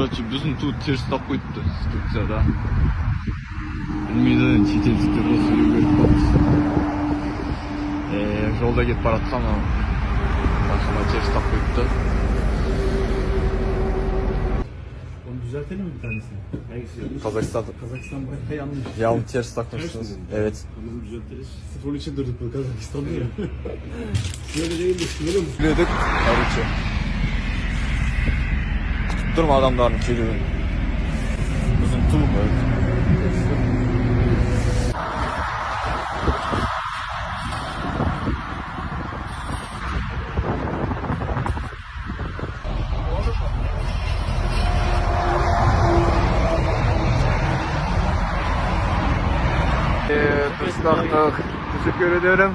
Короче, біздің ту теріс тап қойыпты Турцияда. Білмейді, шетелдіктер осы сөйлеу керек болыпты. Жолда кетіп баратқан машина теріс тап қойыпты. Onu düzeltelim mi bir tanesini? Hangisi? Kazakistan bayağı yanlış. Ya onu ters takmışsınız. Evet. Bunu düzeltiriz. Futbol için durduk bu Kazakistan'da ya. Şöyle değil de şöyle mi? Biliyorduk. Короче. Durma adamların keliğini. Bizim tulum öyle. Teşekkür ederim.